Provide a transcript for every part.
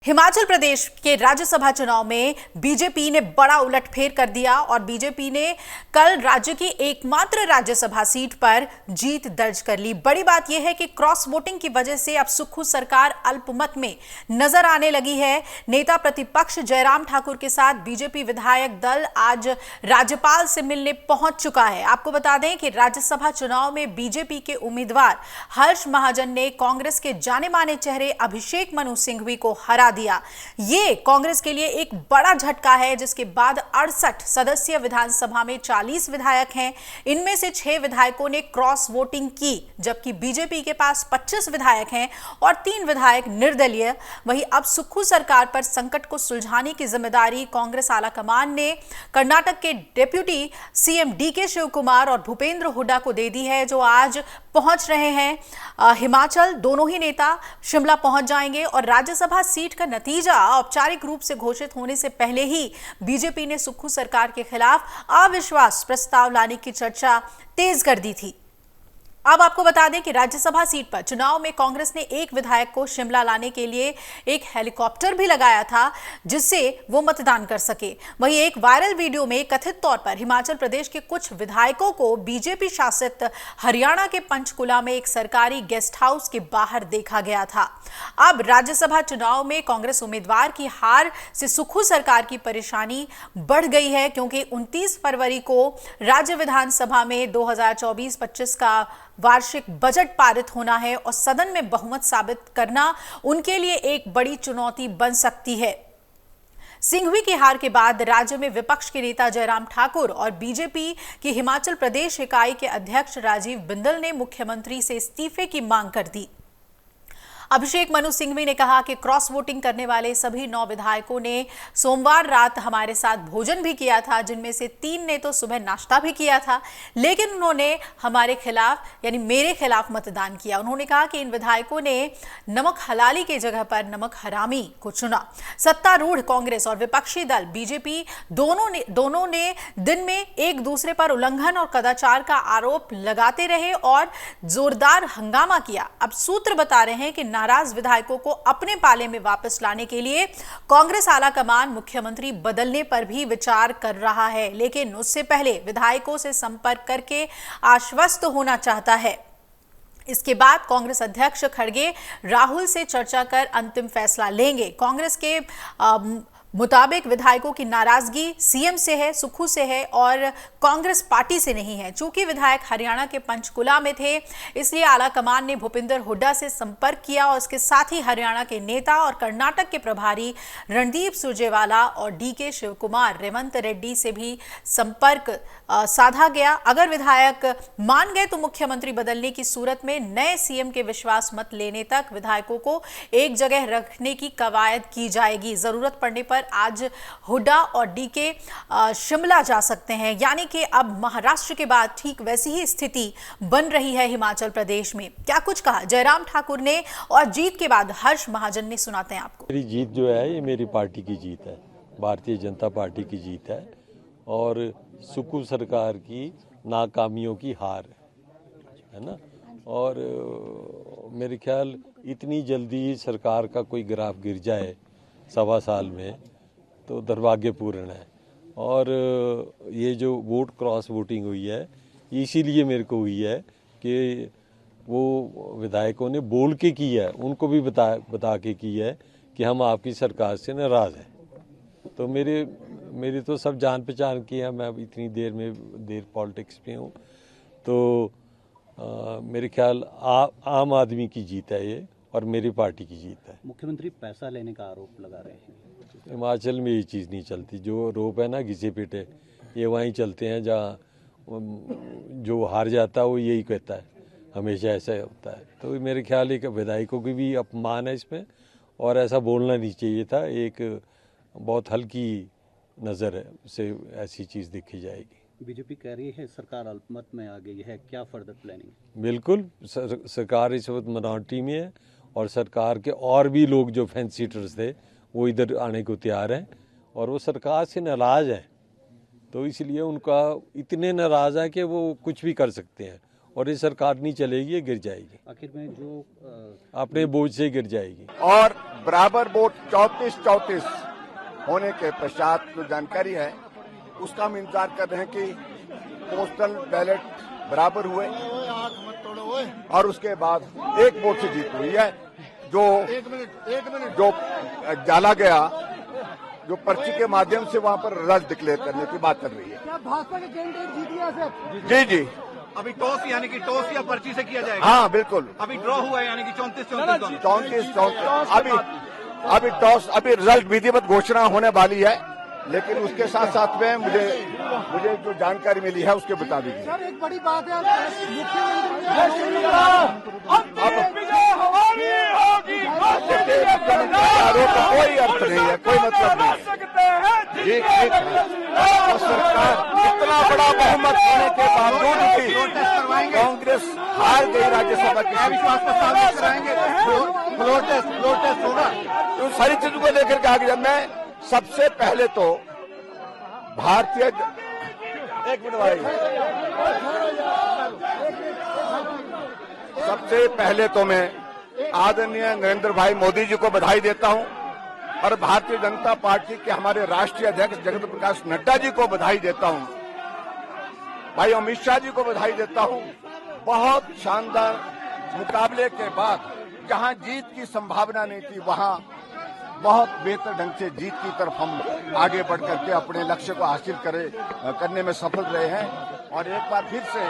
हिमाचल प्रदेश के राज्यसभा चुनाव में बीजेपी ने बड़ा उलटफेर कर दिया और बीजेपी ने कल राज्य की एकमात्र राज्यसभा सीट पर जीत दर्ज कर ली। बड़ी बात यह है कि क्रॉस वोटिंग की वजह से अब सुक्खू सरकार अल्पमत में नजर आने लगी है। नेता प्रतिपक्ष जयराम ठाकुर के साथ बीजेपी विधायक दल आज राज्यपाल से मिलने पहुंच चुका है। आपको बता दें कि राज्यसभा चुनाव में बीजेपी के उम्मीदवार हर्ष महाजन ने कांग्रेस के जाने माने चेहरे अभिषेक मनु सिंघवी को हरा दिया। ये कांग्रेस के लिए एक बड़ा झटका है, जिसके बाद 68 सदस्यीय विधानसभा में 40 विधायक हैं। इनमें से 6 विधायकों ने क्रॉस वोटिंग की, जबकि बीजेपी के पास 25 विधायक हैं और 3 विधायक निर्दलीय। वहीं अब सुक्खू सरकार पर संकट को सुलझाने की जिम्मेदारी कांग्रेस आलाकमान ने कर्नाटक के डिप्टी सीएम डीके शिव कुमार और भूपेंद्र हुड्डा को दे दी है, जो आज पहुंच रहे हैं हिमाचल। दोनों ही नेता शिमला पहुंच जाएंगे और राज्यसभा सीट का नतीजा औपचारिक रूप से घोषित होने से पहले ही बीजेपी ने सुक्खू सरकार के खिलाफ अविश्वास प्रस्ताव लाने की चर्चा तेज कर दी थी। अब आपको बता दें कि राज्यसभा सीट पर चुनाव में कांग्रेस ने एक विधायक को शिमला लाने के लिए एक हेलीकॉप्टर भी लगाया था, जिससे वो मतदान कर सके। वहीं एक वायरल वीडियो में कथित तौर पर हिमाचल प्रदेश के कुछ विधायकों को बीजेपी शासित हरियाणा के पंचकुला में एक सरकारी गेस्ट हाउस के बाहर देखा गया था। अब राज्यसभा चुनाव में कांग्रेस उम्मीदवार की हार से सुक्खू सरकार की परेशानी बढ़ गई है, क्योंकि 29 फरवरी को राज्य विधानसभा में 2024-25 का वार्षिक बजट पारित होना है और सदन में बहुमत साबित करना उनके लिए एक बड़ी चुनौती बन सकती है। सिंघवी की हार के बाद राज्य में विपक्ष के नेता जयराम ठाकुर और बीजेपी की हिमाचल प्रदेश इकाई के अध्यक्ष राजीव बिंदल ने मुख्यमंत्री से इस्तीफे की मांग कर दी। अभिषेक मनु सिंघवी ने कहा कि क्रॉस वोटिंग करने वाले सभी 9 विधायकों ने सोमवार रात हमारे साथ भोजन भी किया था, जिनमें से 3 ने तो सुबह नाश्ता भी किया था, लेकिन उन्होंने हमारे खिलाफ यानी मेरे खिलाफ मतदान किया। उन्होंने कहा कि इन विधायकों ने नमक हलाली के जगह पर नमक हरामी को चुना। सत्तारूढ़ कांग्रेस और विपक्षी दल बीजेपी दोनों ने दिन में एक दूसरे पर उल्लंघन और कदाचार का आरोप लगाते रहे और जोरदार हंगामा किया। अब सूत्र बता रहे हैं कि नाराज विधायकों को अपने पाले में वापस लाने के लिए कांग्रेस आलाकमान मुख्यमंत्री बदलने पर भी विचार कर रहा है, लेकिन उससे पहले विधायकों से संपर्क करके आश्वस्त होना चाहता है। इसके बाद कांग्रेस अध्यक्ष खड़गे राहुल से चर्चा कर अंतिम फैसला लेंगे। कांग्रेस के मुताबिक विधायकों की नाराजगी सीएम से है, सुक्खू से है और कांग्रेस पार्टी से नहीं है। चूंकि विधायक हरियाणा के पंचकुला में थे, इसलिए आलाकमान ने भूपेंद्र हुड्डा से संपर्क किया और इसके साथ ही हरियाणा के नेता और कर्नाटक के प्रभारी रणदीप सुरजेवाला और डीके शिव कुमार रेवंत रेड्डी से भी संपर्क साधा गया। अगर विधायक मान गए तो मुख्यमंत्री बदलने की सूरत में नए सीएम के विश्वास मत लेने तक विधायकों को एक जगह रखने की कवायद की जाएगी। जरूरत पड़ने पर आज हुड्डा और डीके शिमला जा सकते हैं। यानी कि अब महाराष्ट्र के बाद ठीक वैसी ही स्थिति बन रही है हिमाचल प्रदेश में। क्या कुछ कहा जयराम ठाकुर ने और जीत के बाद हर्ष महाजन ने, सुनाते हैं आपको। मेरी जीत जो है ये मेरी पार्टी की जीत है, भारतीय जनता पार्टी की जीत है और सुक्खू सरकार की नाकामियों की हार है ना। और मेरे ख्याल इतनी जल्दी सरकार का कोई ग्राफ गिर जाए 1.25 साल में तो दुर्भाग्यपूर्ण है। और ये जो वोट क्रॉस वोटिंग हुई है इसीलिए मेरे को हुई है कि वो विधायकों ने बोल के की है, उनको भी बता के की है कि हम आपकी सरकार से नाराज़ हैं। तो मेरी तो सब जान पहचान की है, मैं इतनी देर पॉलिटिक्स में हूँ, तो मेरे ख्याल आम आदमी की जीत है ये और मेरी पार्टी की जीत है। मुख्यमंत्री पैसा लेने का आरोप लगा रहे हैं। हिमाचल में ये चीज़ नहीं चलती, जो आरोप है ना घिसे पिटे, ये वहीं चलते हैं जहाँ जो हार जाता है वो यही कहता है, हमेशा ऐसा होता है। तो मेरे ख्याल एक विधायकों की भी अपमान है इसमें और ऐसा बोलना नहीं चाहिए था। एक बहुत हल्की नज़र से ऐसी चीज़ देखी जाएगी। बीजेपी कह रही है सरकार अल्पमत में आ गई है, क्या फर्दर प्लानिंग? बिल्कुल, सरकार इस वक्त मिनॉरिटी में है और सरकार के और भी लोग जो फैंस सीटर्स थे वो इधर आने को तैयार हैं और वो सरकार से नाराज़ हैं। तो इसलिए उनका इतने नाराज़ है कि वो कुछ भी कर सकते हैं और ये सरकार नहीं चलेगी, ये गिर जाएगी, आखिर में जो अपने बोझ से गिर जाएगी। और बराबर वोट 34-34 होने के पश्चात जो जानकारी है उसका हम इंतजार कर रहे हैं कि पोस्टल बैलेट बराबर हुए और उसके बाद एक वोट से जीत हुई है। जो डाला गया, जो पर्ची के माध्यम से वहां पर रिजल्ट डिक्लेयर करने की बात चल रही है। क्या भाजपा के कैंडिडेट जीत गया सर? जी जी, अभी टॉस यानी कि टॉस या पर्ची से किया जाएगा? हाँ बिल्कुल, अभी ड्रॉ हुआ है यानी कि 34-34 34 अभी टॉस, अभी रिजल्ट विधिवत घोषणा होने वाली है, लेकिन उसके साथ साथ में मुझे जो जानकारी मिली है उसके मुताबिक सर एक बड़ी बात है, मुख्यमंत्री आरोप का कोई अर्थ नहीं है, कोई मतलब नहीं है। और सरकार इतना बड़ा बहुमत होने के बावजूद भी कांग्रेस हार गई राज्यसभा की विश्वास प्रस्ताव कराएंगे, फ्लोर टेस्ट होगा। तो सारी चीजों को लेकर के आगे मैं सबसे पहले तो भारतीय एक मिनट भाई, सबसे पहले तो मैं आदरणीय नरेंद्र भाई मोदी जी को बधाई देता हूं और भारतीय जनता पार्टी के हमारे राष्ट्रीय अध्यक्ष जगत प्रकाश नड्डा जी को बधाई देता हूं, भाई अमित शाह जी को बधाई देता हूं। बहुत शानदार मुकाबले के बाद जहां जीत की संभावना नहीं थी वहां बहुत बेहतर ढंग से जीत की तरफ हम आगे बढ़ करके अपने लक्ष्य को हासिल करने में सफल रहे हैं। और एक बार फिर से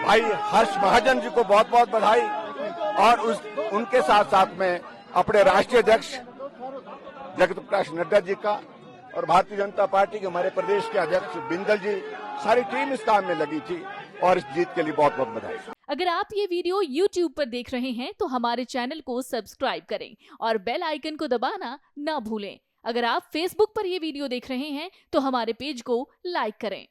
भाई हर्ष महाजन जी को बहुत बहुत बधाई और उनके साथ साथ में अपने राष्ट्रीय अध्यक्ष जगत प्रकाश नड्डा जी का और भारतीय जनता पार्टी के हमारे प्रदेश के अध्यक्ष बिंदल जी, सारी टीम इस काम में लगी थी और इस जीत के लिए बहुत बहुत बधाई। अगर आप ये वीडियो YouTube पर देख रहे हैं तो हमारे चैनल को सब्सक्राइब करें और बेल आइकन को दबाना ना भूलें। अगर आप Facebook पर ये वीडियो देख रहे हैं तो हमारे पेज को लाइक करें।